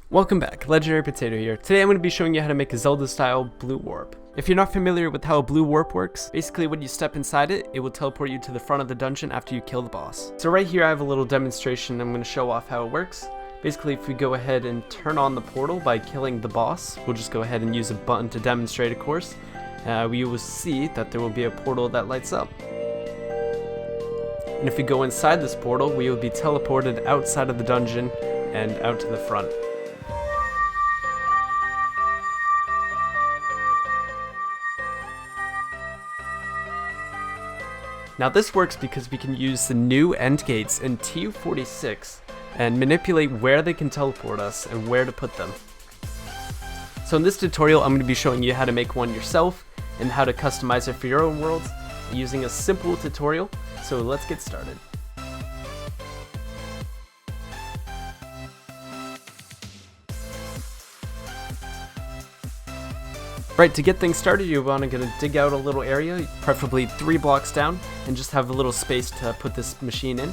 Welcome back, Legendary Potato here. Today I'm going to be showing you how to make a Zelda style blue warp. If you're not familiar with how a blue warp works, basically when you step inside it, it will teleport you to the front of the dungeon after you kill the boss. So right here I have a little demonstration. I'm going to show off how it works. Basically if we go ahead and turn on the portal by killing the boss, we'll just go ahead and use a button to demonstrate, of course. We will see that there will be a portal that lights up. And if we go inside this portal, we will be teleported outside of the dungeon and out to the front. Now this works because we can use the new end gates in TU46 and manipulate where they can teleport us and where to put them. So in this tutorial I'm going to be showing you how to make one yourself and how to customize it for your own worlds using a simple tutorial, so let's get started. Right, to get things started, you're going to dig out a little area, preferably 3 blocks down, and just have a little space to put this machine in.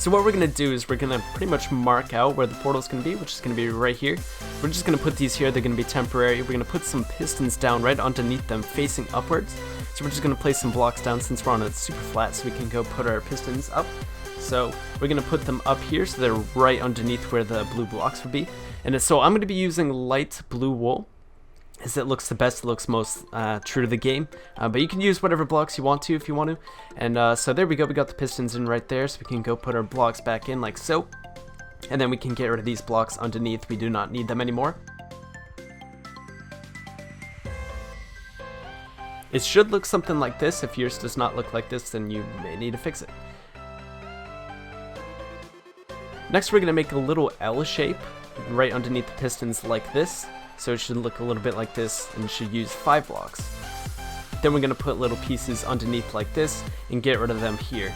So what we're going to do is we're going to pretty much mark out where the portal is going to be, which is going to be right here. We're just going to put these here, they're going to be temporary. We're going to put some pistons down right underneath them facing upwards. So we're just going to place some blocks down since we're on a super flat, so we can go put our pistons up. So we're going to put them up here so they're right underneath where the blue blocks would be. And so I'm going to be using light blue wool, as it looks the best, it looks most true to the game, but you can use whatever blocks you want to if you want to. And so there we go, we got the pistons in right there, so we can go put our blocks back in like so, and then we can get rid of these blocks underneath. We do not need them anymore. It should look something like this. If yours does not look like this, then you may need to fix it. Next we're going to make a little L shape right underneath the pistons like this. So it should look a little bit like this, and should use 5 blocks. Then we're going to put little pieces underneath like this and get rid of them here.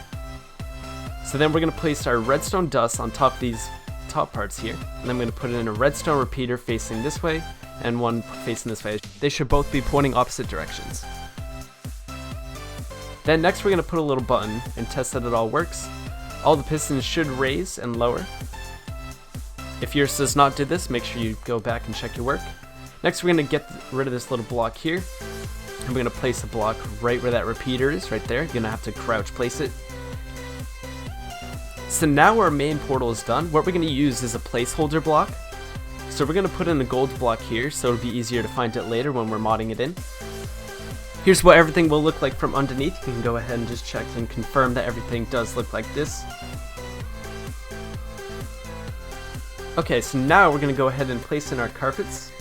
So then we're going to place our redstone dust on top of these top parts here, and I'm going to put it in a redstone repeater facing this way and one facing this way. They should both be pointing opposite directions. Then next we're going to put a little button and test that it all works. All the pistons should raise and lower. If yours does not do this, make sure you go back and check your work. Next we're going to get rid of this little block here, and we're going to place a block right where that repeater is, right there. You're going to have to crouch place it. So now our main portal is done. What we're going to use is a placeholder block. So we're going to put in a gold block here, so it'll be easier to find it later when we're modding it in. Here's what everything will look like from underneath. You can go ahead and just check and confirm that everything does look like this. Okay, so now we're going to go ahead and place in our carpets.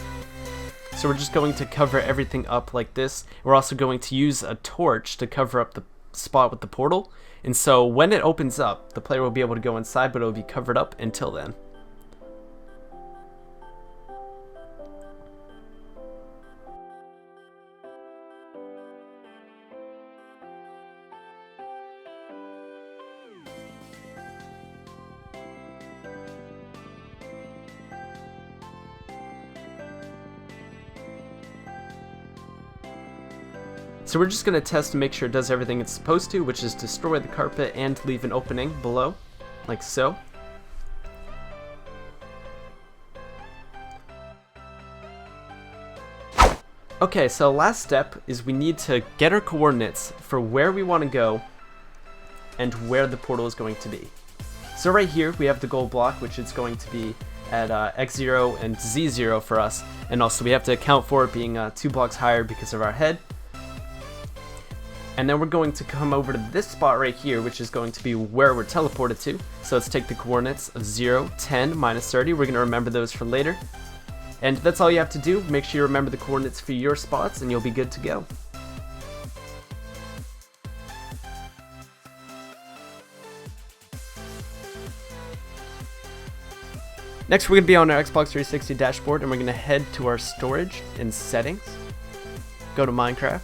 So we're just going to cover everything up like this. We're also going to use a torch to cover up the spot with the portal. And so when it opens up, the player will be able to go inside, but it will be covered up until then. So we're just going to test to make sure it does everything it's supposed to, which is destroy the carpet and leave an opening below, like so. Okay, so last step is we need to get our coordinates for where we want to go and where the portal is going to be. So right here we have the gold block, which is going to be at X0 and Z0 for us, and also we have to account for it being 2 blocks higher because of our head. And then we're going to come over to this spot right here, which is going to be where we're teleported to. So let's take the coordinates of 0, 10, minus 30. We're going to remember those for later. And that's all you have to do. Make sure you remember the coordinates for your spots and you'll be good to go. Next we're going to be on our Xbox 360 dashboard, and we're going to head to our storage and settings. Go to Minecraft.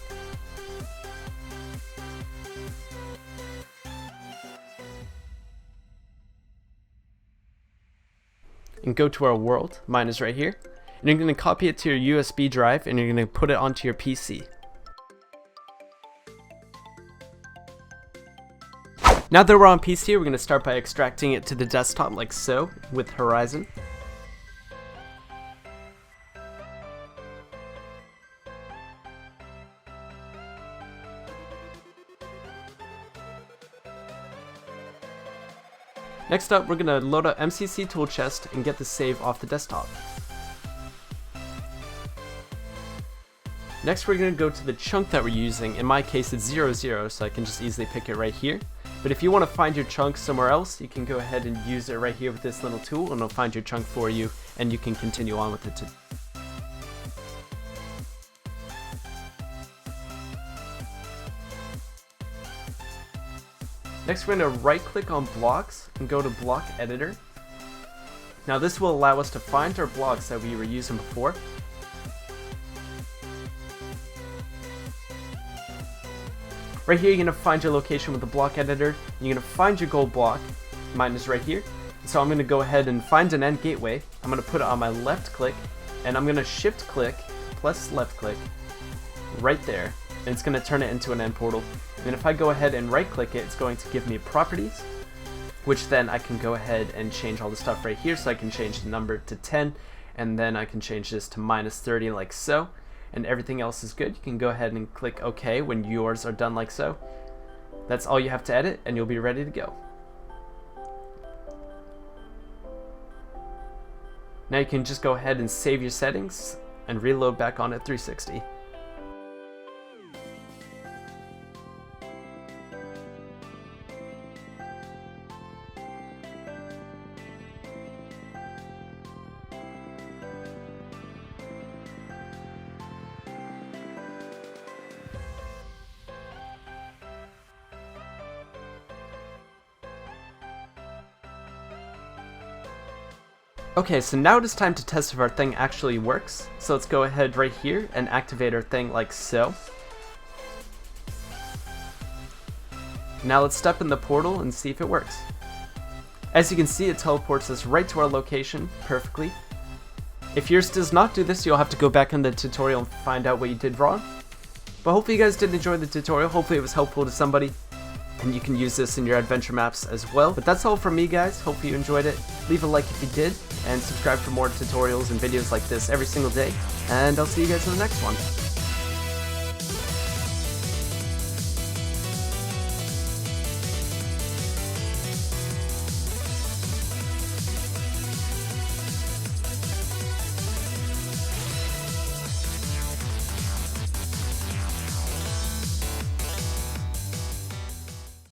And go to our world. Mine is right here. And you're going to copy it to your USB drive, and you're going to put it onto your PC. Now that we're on PC, we're going to start by extracting it to the desktop like so with Horizon. Next up, we're going to load up MCC tool chest and get the save off the desktop. Next, we're going to go to the chunk that we're using. In my case, it's 00, so I can just easily pick it right here. But if you want to find your chunk somewhere else, you can go ahead and use it right here with this little tool, and it'll find your chunk for you, and you can continue on with it. Next, we're going to right-click on blocks and go to block editor. Now this will allow us to find our blocks that we were using before. Right here, you're going to find your location with the block editor. You're going to find your gold block. Mine is right here. So I'm going to go ahead and find an end gateway. I'm going to put it on my left click, and I'm going to shift click plus left click right there. And it's going to turn it into an end portal. And if I go ahead and right click it, it's going to give me properties, which then I can go ahead and change all the stuff right here. So I can change the number to 10, and then I can change this to -30 like so. And everything else is good. You can go ahead and click OK when yours are done like so. That's all you have to edit, and you'll be ready to go. Now you can just go ahead and save your settings and reload back on at 360. Okay, so now it is time to test if our thing actually works. So let's go ahead right here and activate our thing like so. Now let's step in the portal and see if it works. As you can see, it teleports us right to our location perfectly. If yours does not do this, you'll have to go back in the tutorial and find out what you did wrong. But hopefully you guys did enjoy the tutorial. Hopefully it was helpful to somebody, and you can use this in your adventure maps as well. But that's all from me, guys. Hope you enjoyed it. Leave a like if you did, and subscribe for more tutorials and videos like this every single day. And I'll see you guys in the next one.